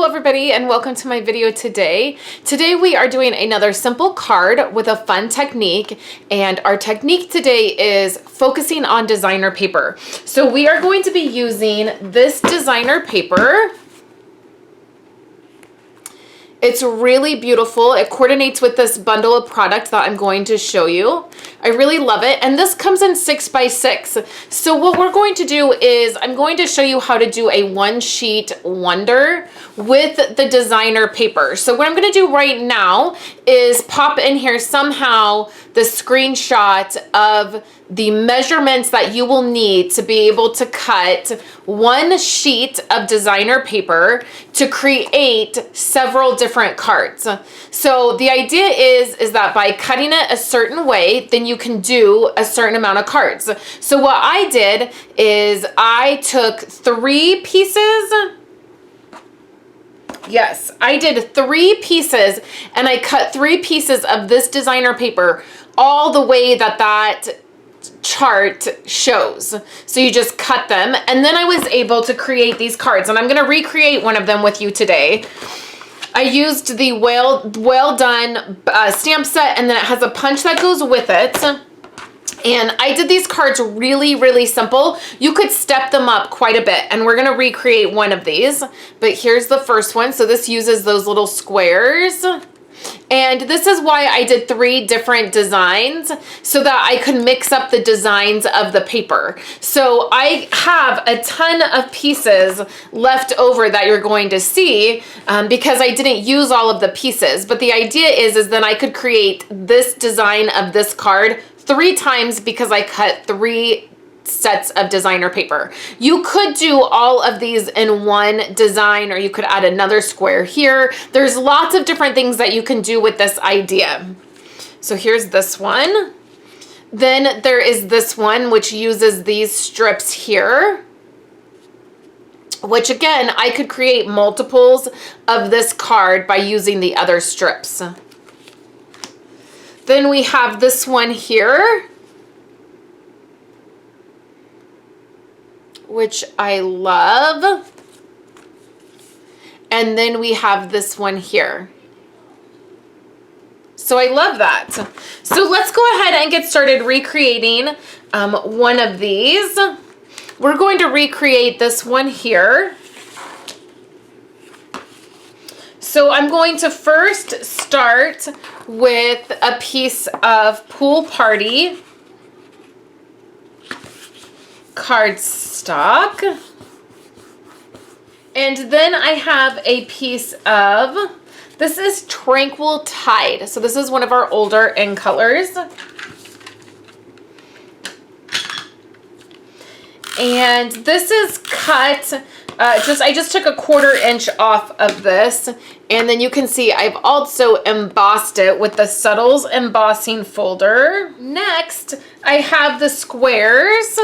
everybody, and welcome to my video today. Today we are doing another simple card with a fun technique, and our technique today is focusing on designer paper. So we are going to be using this designer paper. It's really beautiful. It coordinates with this bundle of product that I'm going to show you. I really love it. And this comes in 6x6. So what we're going to do is I'm going to show you how to do a one sheet wonder with the designer paper. So what I'm going to do right now is pop in here somehow the screenshot of the measurements that you will need to be able to cut one sheet of designer paper to create several different cards. So the idea is that by cutting it a certain way, then you can do a certain amount of cards. So what I did is I took 3 pieces. Yes, I did 3 pieces, and I cut 3 pieces of this designer paper all the way that chart shows. So you just cut them, and then I was able to create these cards, and I'm going to recreate one of them with you today. I used the well done stamp set, and then it has a punch that goes with it. And I did these cards really simple. You could step them up quite a bit, and we're gonna recreate one of these. But here's the first one. So this uses those little squares. And this is why I did 3 different designs, so that I could mix up the designs of the paper. So I have a ton of pieces left over that you're going to see because I didn't use all of the pieces. But the idea is then I could create this design of this card 3 times because I cut 3 sets of designer paper. You could do all of these in one design, or you could add another square here. There's lots of different things that you can do with this idea. So here's this one. Then there is this one, which uses these strips here, which again, I could create multiples of this card by using the other strips. Then we have this one here, which I love. And then we have this one here. So I love that. So let's go ahead and get started recreating one of these. We're going to recreate this one here. So I'm going to first start with a piece of Pool Party cardstock, and then I have a piece of, this is Tranquil Tide. So this is one of our older in colors. And this is cut, I just took a 1/4 inch off of this, and then you can see I've also embossed it with the Subtles embossing folder. Next, I have the squares.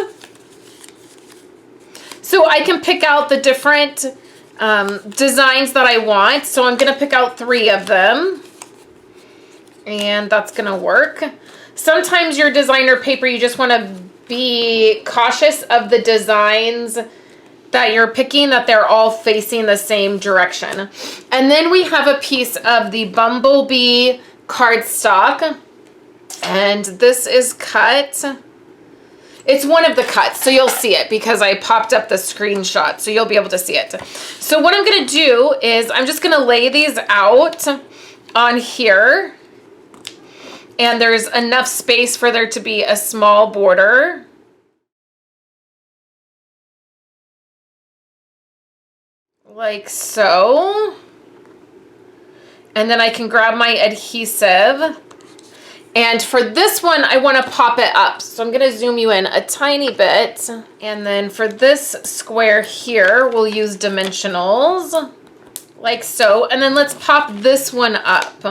So I can pick out the different designs that I want. So I'm gonna pick out 3 of them, and that's gonna work. Sometimes your designer paper, you just wanna be cautious of the designs that you're picking, that they're all facing the same direction. And then we have a piece of the Bumblebee cardstock, and this is cut. It's one of the cuts, so you'll see it because I popped up the screenshot, so you'll be able to see it. So what I'm gonna do is I'm just gonna lay these out on here, and there's enough space for there to be a small border. Like so. And then I can grab my adhesive. And for this one, I want to pop it up. So I'm going to zoom you in a tiny bit. And then for this square here, we'll use dimensionals, like so. And then let's pop this one up.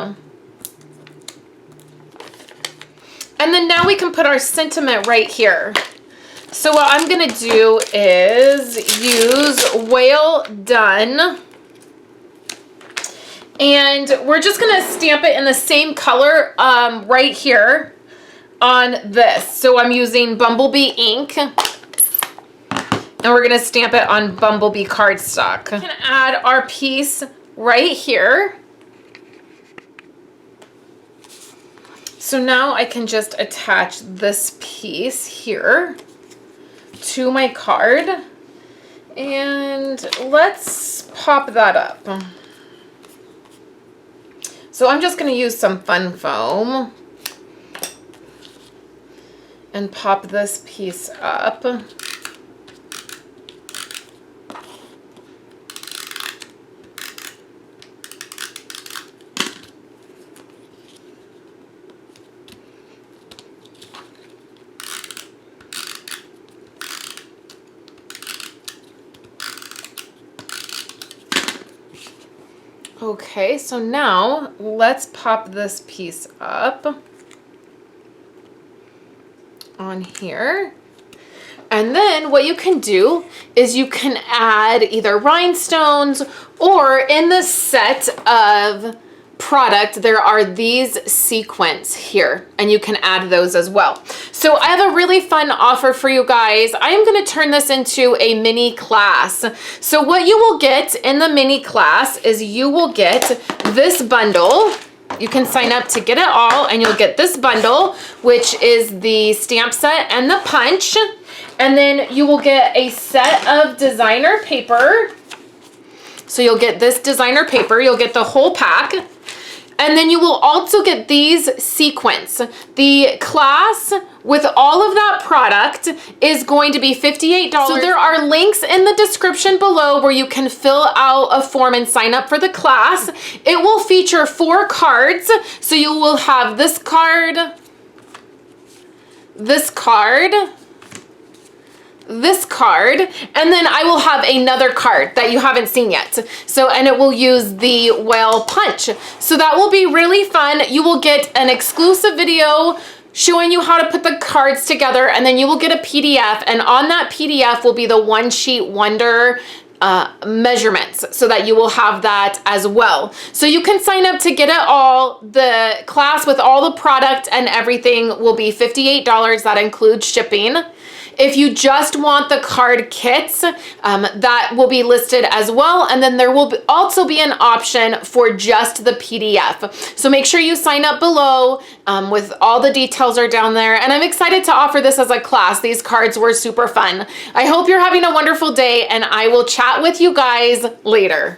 And then now we can put our sentiment right here. So what I'm going to do is use Well Done. And we're just going to stamp it in the same color right here on this. So I'm using Bumblebee Ink. And we're going to stamp it on Bumblebee cardstock. We can add our piece right here. So now I can just attach this piece here to my card, and let's pop that up. So I'm just going to use some fun foam and pop this piece up. Okay, so now let's pop this piece up on here. And then what you can do is you can add either rhinestones, or in the set of product there are these sequins here, and you can add those as well. So I have a really fun offer for you guys. I am going to turn this into a mini class. So what you will get in the mini class is you will get this bundle. You can sign up to get it all, and you'll get this bundle, which is the stamp set and the punch. And then you will get a set of designer paper. So you'll get this designer paper, you'll get the whole pack. And then you will also get these sequins. The class with all of that product is going to be $58. So there are links in the description below where you can fill out a form and sign up for the class. It will feature 4 cards. So you will have this card, this card, this card, and then I will have another card that you haven't seen yet. So, and it will use the whale punch. So that will be really fun. You will get an exclusive video showing you how to put the cards together, and then you will get a PDF, and on that PDF will be the One Sheet Wonder measurements, so that you will have that as well. So you can sign up to get it all. The class with all the product and everything will be $58. That includes shipping. If you just want the card kits, that will be listed as well. And then there will also be an option for just the PDF. So make sure you sign up below, with all the details are down there. And I'm excited to offer this as a class. These cards were super fun. I hope you're having a wonderful day, and I will chat with you guys later.